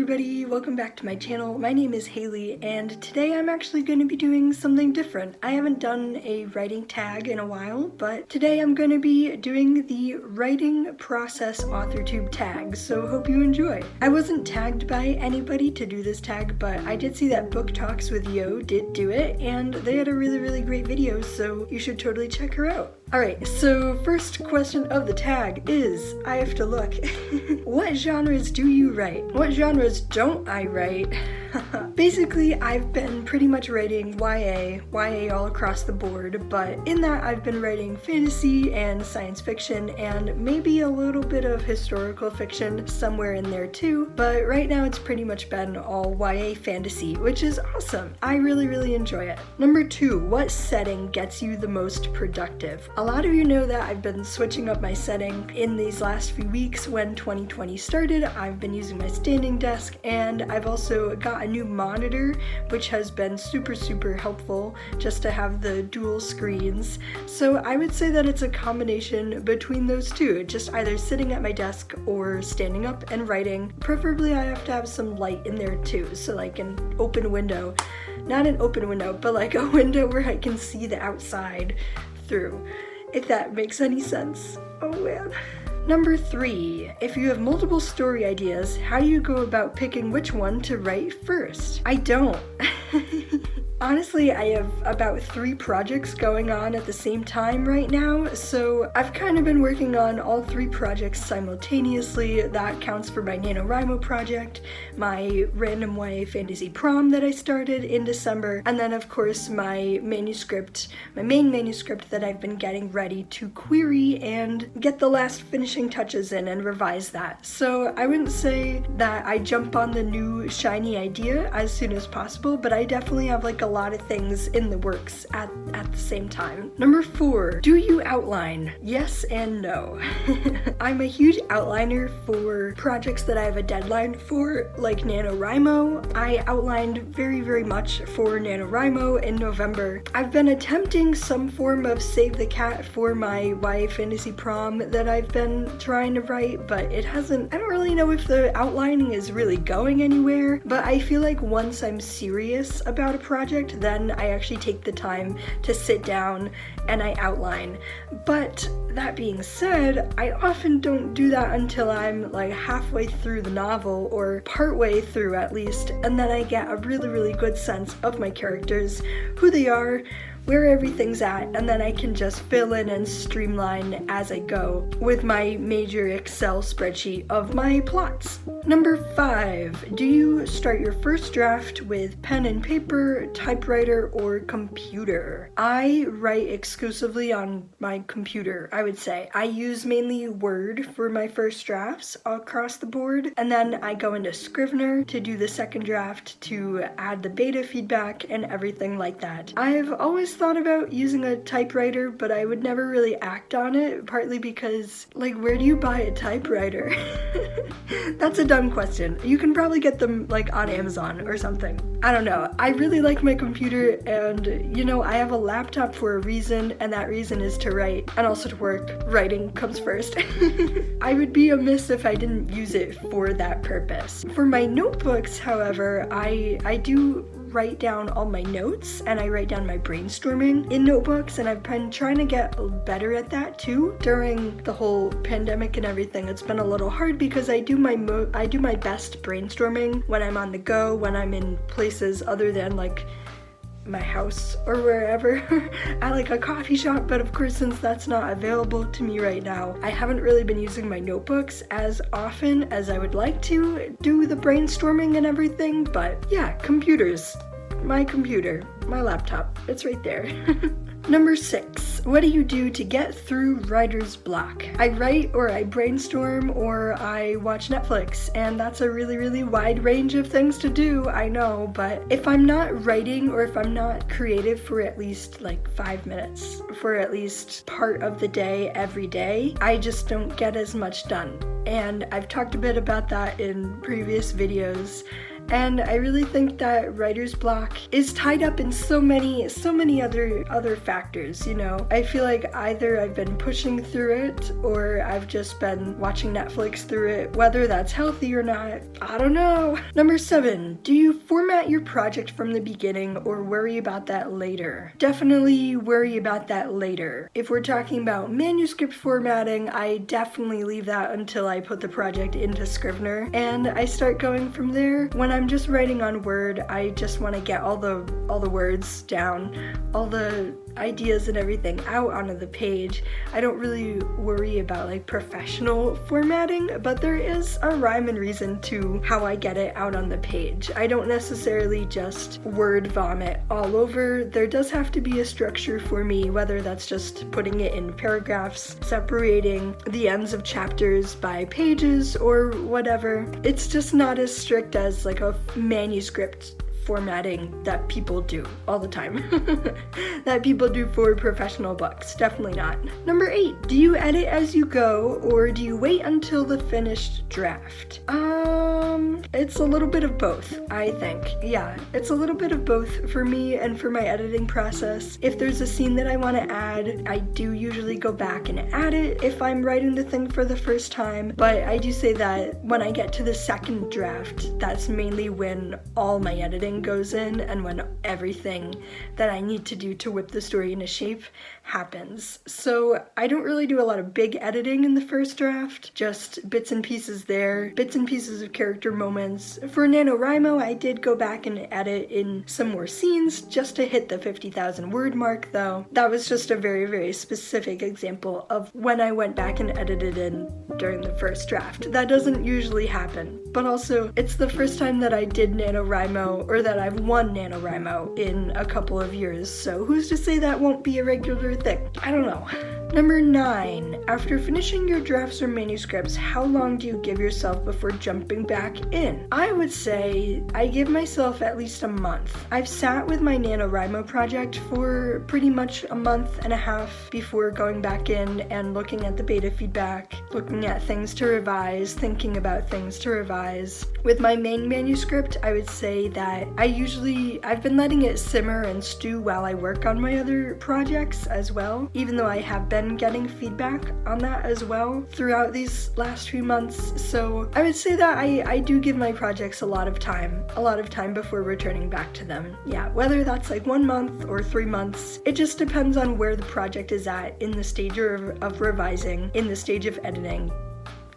everybody, welcome back to my channel. My name is Hayley and today I'm actually going to be doing something different. I haven't done a writing tag in a while, but today I'm going to be doing the writing process authortube tag, so hope you enjoy. I wasn't tagged by anybody to do this tag, but I did see that Book Talks with Yo did do it and they had a really great video, so you should totally check her out. Alright, so first question of the tag is, I have to look, what genres do you write? What genres don't I write? Basically, I've been pretty much writing YA all across the board, but in that I've been writing fantasy and science fiction and maybe a little bit of historical fiction somewhere in there too, but right now it's pretty much been all YA fantasy, which is awesome. I really enjoy it. Number 2, what setting gets you the most productive? A lot of you know that I've been switching up my setting in these last few weeks. When 2020 started, I've been using my standing desk and I've also got a new monitor, which has been super helpful just to have the dual screens. So I would say that it's a combination between those two, just either sitting at my desk or standing up and writing. Preferably I have to have some light in there too, so like an open window. Not an open window, but like a window where I can see the outside through, if that makes any sense. Oh man. Number 3, if you have multiple story ideas, how do you go about picking which one to write first? I don't. Honestly, I have about 3 projects going on at the same time right now, so I've kind of been working on all 3 projects simultaneously. That counts for my NaNoWriMo project, my random YA fantasy prom that I started in December, and then of course my manuscript, my main manuscript that I've been getting ready to query and get the last finishing touches in and revise that. So I wouldn't say that I jump on the new shiny idea as soon as possible, but I definitely have like a lot of things in the works at the same time. Number 4, do you outline? Yes and no. I'm a huge outliner for projects that I have a deadline for, like NaNoWriMo. I outlined very much for NaNoWriMo in November. I've been attempting some form of Save the Cat for my YA fantasy prom that I've been trying to write, but it hasn't, I don't really know if the outlining is really going anywhere, but I feel like once I'm serious about a project, then I actually take the time to sit down and I outline. But that being said, I often don't do that until I'm like halfway through the novel, or partway through at least, and then I get a really good sense of my characters, who they are, where everything's at, and then I can just fill in and streamline as I go with my major Excel spreadsheet of my plots. Number 5, do you start your first draft with pen and paper, typewriter, or computer? I write exclusively on my computer, I would say. I use mainly Word for my first drafts across the board, and then I go into Scrivener to do the second draft, to add the beta feedback and everything like that. I've always thought about using a typewriter, but I would never really act on it, partly because, like, where do you buy a typewriter? That's a dumb question. You can probably get them, like, on Amazon or something. I don't know. I really like my computer, and, you know, I have a laptop for a reason, and that reason is to write, and also to work. Writing comes first. I would be amiss if I didn't use it for that purpose. For my notebooks, however, I do write down all my notes and I write down my brainstorming in notebooks, and I've been trying to get better at that too. During the whole pandemic and everything, it's been a little hard because I do my best brainstorming when I'm on the go, when I'm in places other than like my house or wherever, at like a coffee shop, but of course since that's not available to me right now, I haven't really been using my notebooks as often as I would like to do the brainstorming and everything. But yeah, computers. My computer, my laptop, it's right there. Number 6, what do you do to get through writer's block? I write, or I brainstorm, or I watch Netflix, and that's a really wide range of things to do, I know, but if I'm not writing or if I'm not creative for at least like 5 minutes, for at least part of the day every day, I just don't get as much done. And I've talked a bit about that in previous videos, And I really think that writer's block is tied up in so many other factors, you know. I feel like either I've been pushing through it or I've just been watching Netflix through it. Whether that's healthy or not, I don't know. Number 7, do you format your project from the beginning or worry about that later? Definitely worry about that later. If we're talking about manuscript formatting, I definitely leave that until I put the project into Scrivener and I start going from there. When I'm just writing on Word, I just want to get all the words down, all the ideas and everything out onto the page. I don't really worry about like professional formatting, but there is a rhyme and reason to how I get it out on the page. I don't necessarily just word vomit all over. There does have to be a structure for me, whether that's just putting it in paragraphs, separating the ends of chapters by pages or whatever. It's just not as strict as like a manuscript formatting that people do all the time. That people do for professional books. Definitely not. Number 8, do you edit as you go or do you wait until the finished draft? It's a little bit of both, I think. Yeah, it's a little bit of both for me and for my editing process. If there's a scene that I want to add, I do usually go back and add it if I'm writing the thing for the first time, but I do say that when I get to the second draft, that's mainly when all my editing goes in and when everything that I need to do to whip the story into shape happens. So I don't really do a lot of big editing in the first draft, just bits and pieces there, bits and pieces of character moments. For NaNoWriMo, I did go back and edit in some more scenes just to hit the 50,000 word mark though. That was just a very specific example of when I went back and edited in during the first draft. That doesn't usually happen, but also it's the first time that I did NaNoWriMo or that I've won NaNoWriMo in a couple of years, so who's to say that won't be a regular thing? I don't know. Number 9, after finishing your drafts or manuscripts, how long do you give yourself before jumping back in? I would say I give myself at least a month. I've sat with my NaNoWriMo project for pretty much a month and a half before going back in and looking at the beta feedback, looking at things to revise, thinking about things to revise. With my main manuscript, I would say that I've been letting it simmer and stew while I work on my other projects as well, even though I have been getting feedback on that as well throughout these last few months. So I would say that I do give my projects a lot of time before returning back to them. Yeah, whether that's like 1 month or 3 months, it just depends on where the project is at in the stage of revising, in the stage of editing,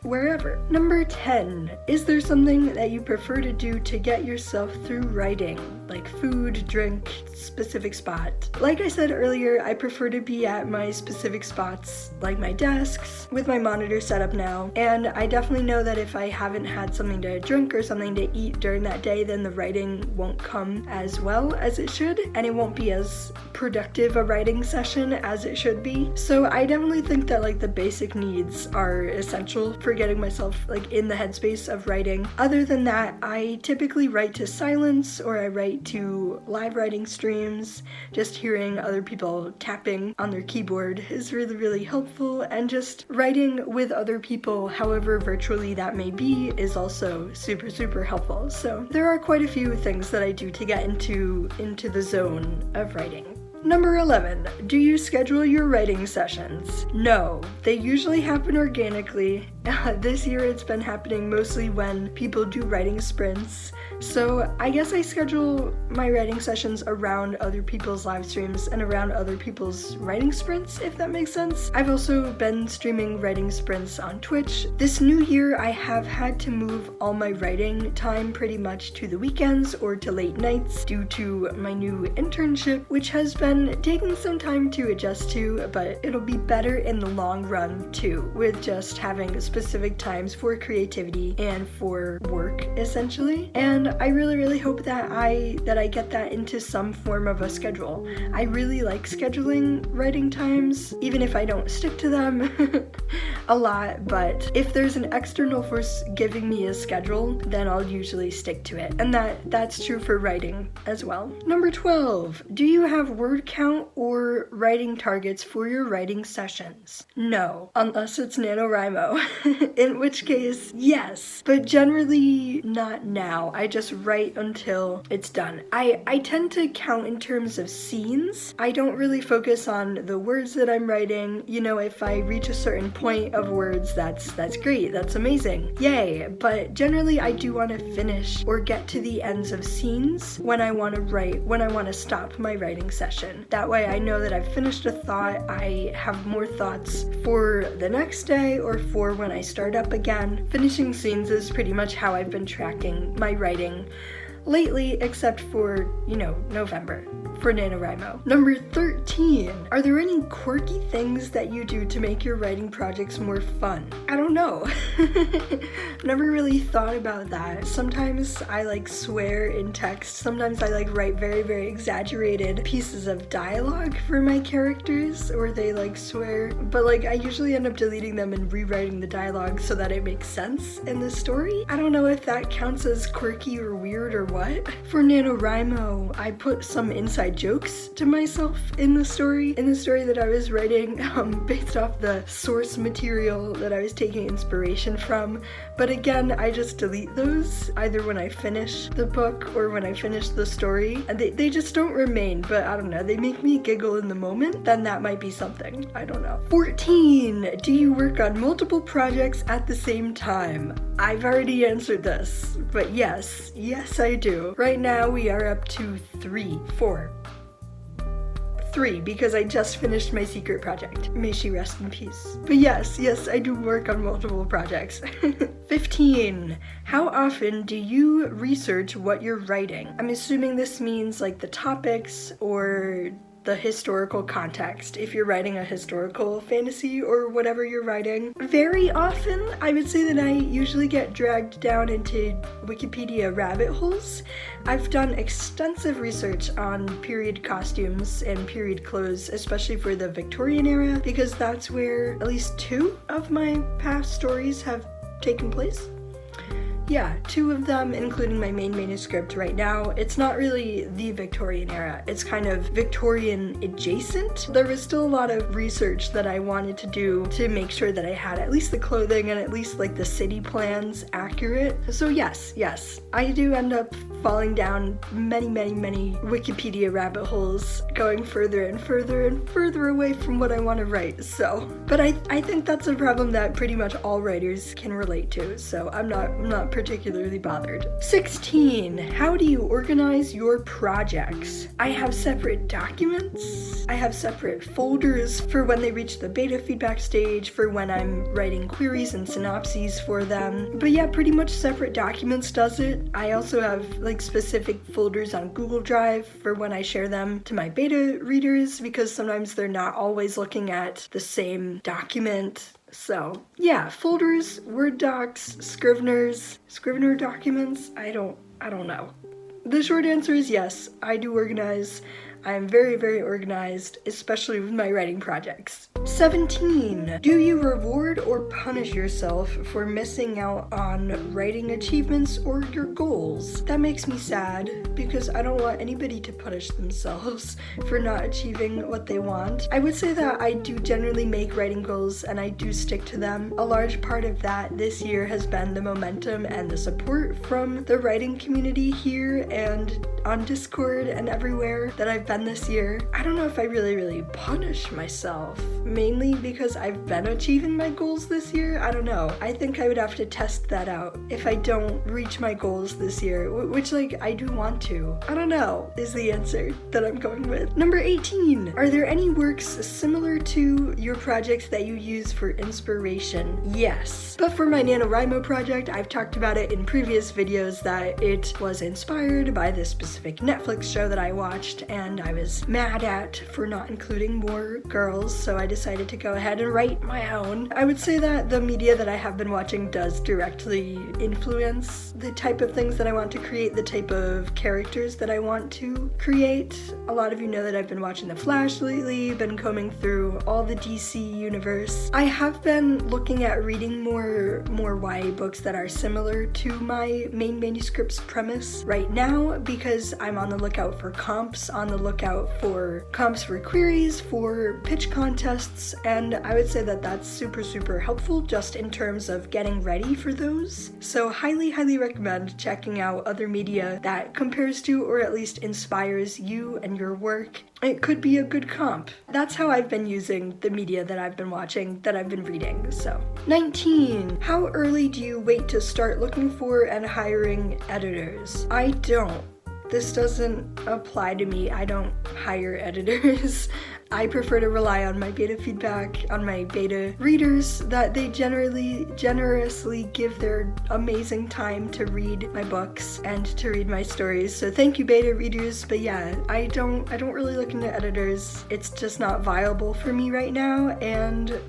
wherever. Number 10, is there something that you prefer to do to get yourself through writing? Like food, drink, specific spot? Like I said earlier, I prefer to be at my specific spots, like my desks, with my monitor set up now, and I definitely know that if I haven't had something to drink or something to eat during that day, then the writing won't come as well as it should, and it won't be as productive a writing session as it should be. So I definitely think that like the basic needs are essential for getting myself like in the headspace of writing. Other than that, I typically write to silence or I write to live writing streams. Just hearing other people tapping on their keyboard is really helpful, and just writing with other people, however virtually that may be, is also super helpful. So there are quite a few things that I do to get into the zone of writing. Number 11, do you schedule your writing sessions? No, they usually happen organically. This year it's been happening mostly when people do writing sprints. So I guess I schedule my writing sessions around other people's live streams and around other people's writing sprints, if that makes sense. I've also been streaming writing sprints on Twitch. This new year I have had to move all my writing time pretty much to the weekends or to late nights due to my new internship, which has been taking some time to adjust to, but it'll be better in the long run too, with just having specific times for creativity and for work essentially. And I really hope that I get that into some form of a schedule. I really like scheduling writing times, even if I don't stick to them. a lot, but if there's an external force giving me a schedule, then I'll usually stick to it. And that's true for writing as well. Number 12, do you have word count or writing targets for your writing sessions? No, unless it's NaNoWriMo, in which case, yes, but generally not now. I just write until it's done. I tend to count in terms of scenes. I don't really focus on the words that I'm writing. You know, if I reach a certain point of words, that's great, that's amazing, yay. But generally I do want to finish or get to the ends of scenes when I want to write, when I want to stop my writing session. That way I know that I've finished a thought, I have more thoughts for the next day or for when I start up again. Finishing scenes is pretty much how I've been tracking my writing lately, except for, you know, November for NaNoWriMo. Number 13, are there any quirky things that you do to make your writing projects more fun? I don't know. Never really thought about that. Sometimes I like swear in text. Sometimes I like write very, very exaggerated pieces of dialogue for my characters, or they like swear, but like I usually end up deleting them and rewriting the dialogue so that it makes sense in the story. I don't know if that counts as quirky or weird or what. For NaNoWriMo, I put some inside jokes to myself in the story that I was writing, based off the source material that I was taking inspiration from. But again, I just delete those either when I finish the book or when I finish the story, and they just don't remain. But I don't know, they make me giggle in the moment, then that might be something. I don't know. 14, do you work on multiple projects at the same time? I've already answered this, but yes I do. Right now we are up to 3, because I just finished my secret project. May she rest in peace. But yes, I do work on multiple projects. 15, how often do you research what you're writing? I'm assuming this means like the topics or the historical context, if you're writing a historical fantasy or whatever you're writing. Very often, I would say that I usually get dragged down into Wikipedia rabbit holes. I've done extensive research on period costumes and period clothes, especially for the Victorian era, because that's where at least 2 of my past stories have taken place. Yeah, 2 of them, including my main manuscript right now. It's not really the Victorian era. It's kind of Victorian adjacent. There was still a lot of research that I wanted to do to make sure that I had at least the clothing and at least like the city plans accurate. So yes, I do end up falling down many Wikipedia rabbit holes, going further and further away from what I want to write. So, but I think that's a problem that pretty much all writers can relate to. So I'm not particularly bothered. 16, how do you organize your projects? I have separate documents. I have separate folders for when they reach the beta feedback stage, for when I'm writing queries and synopses for them. But yeah, pretty much separate documents does it. I also have like specific folders on Google Drive for when I share them to my beta readers, because sometimes they're not always looking at the same document. So yeah, folders, Word docs, Scrivener documents, I don't know. The short answer is yes, I do organize. I'm very organized, especially with my writing projects. 17, do you reward or punish yourself for missing out on writing achievements or your goals? That makes me sad, because I don't want anybody to punish themselves for not achieving what they want. I would say that I do generally make writing goals and I do stick to them. A large part of that this year has been the momentum and the support from the writing community here and on Discord and everywhere that I've been this year. I don't know if I really punish myself, mainly because I've been achieving my goals this year. I don't know. I think I would have to test that out if I don't reach my goals this year, which like I do want to. I don't know is the answer that I'm going with. Number 18, are there any works similar to your projects that you use for inspiration? Yes, but for my NaNoWriMo project, I've talked about it in previous videos that it was inspired by this specific Netflix show that I watched, and I was mad at for not including more girls, so I decided to go ahead and write my own. I would say that the media that I have been watching does directly influence the type of things that I want to create, the type of characters that I want to create. A lot of you know that I've been watching The Flash lately, been combing through all the DC universe. I have been looking at reading more YA books that are similar to my main manuscript's premise right now, because I'm on the lookout for comps, on the lookout for comps for queries, for pitch contests, and I would say that that's super helpful just in terms of getting ready for those. So highly recommend checking out other media that compares to or at least inspires you and your work. It could be a good comp. That's how I've been using the media that I've been watching, that I've been reading, so. 19. How early do you wait to start looking for and hiring editors? I don't. This doesn't apply to me. I don't hire editors. I prefer to rely on my beta feedback, on my beta readers, that they generously give their amazing time to read my books and to read my stories. So thank you, beta readers. But yeah, I don't really look into editors. It's just not viable for me right now, and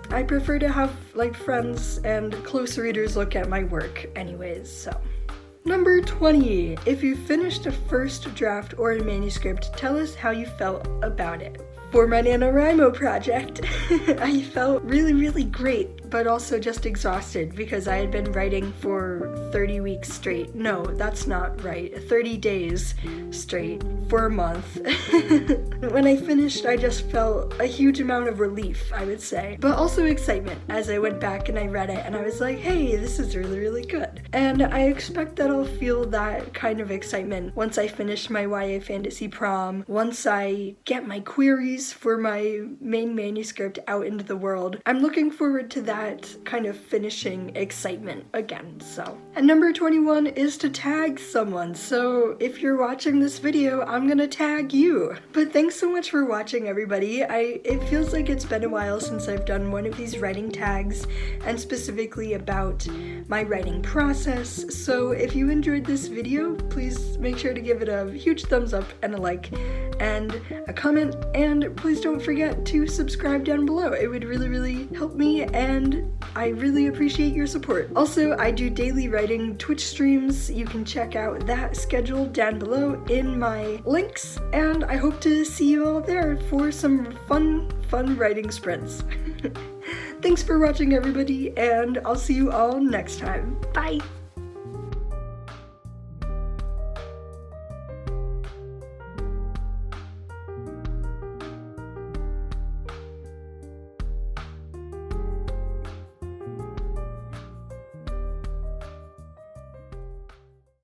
I prefer to have like friends and close readers look at my work anyways, so. Number 20. If you finished a first draft or a manuscript, tell us how you felt about it. For my NaNoWriMo project, I felt really great, but also just exhausted because I had been writing for 30 weeks straight. No, that's not right. 30 days straight for a month. When I finished, I just felt a huge amount of relief, I would say, but also excitement as I went back and I read it and I was like, hey, this is really good. And I expect that I'll feel that kind of excitement once I finish my YA fantasy prom, once I get my queries for my main manuscript out into the world. I'm looking forward to that kind of finishing excitement again, so. And number 21 is to tag someone, so if you're watching this video, I'm gonna tag you. But thanks so much for watching, everybody. It feels like it's been a while since I've done one of these writing tags, and specifically about my writing process, so if you enjoyed this video, please make sure to give it a huge thumbs up and a like, and a comment, and please don't forget to subscribe down below. It would really help me, and I really appreciate your support. Also, I do daily writing Twitch streams. You can check out that schedule down below in my links, and I hope to see you all there for some fun writing sprints. Thanks for watching, everybody, and I'll see you all next time. Bye!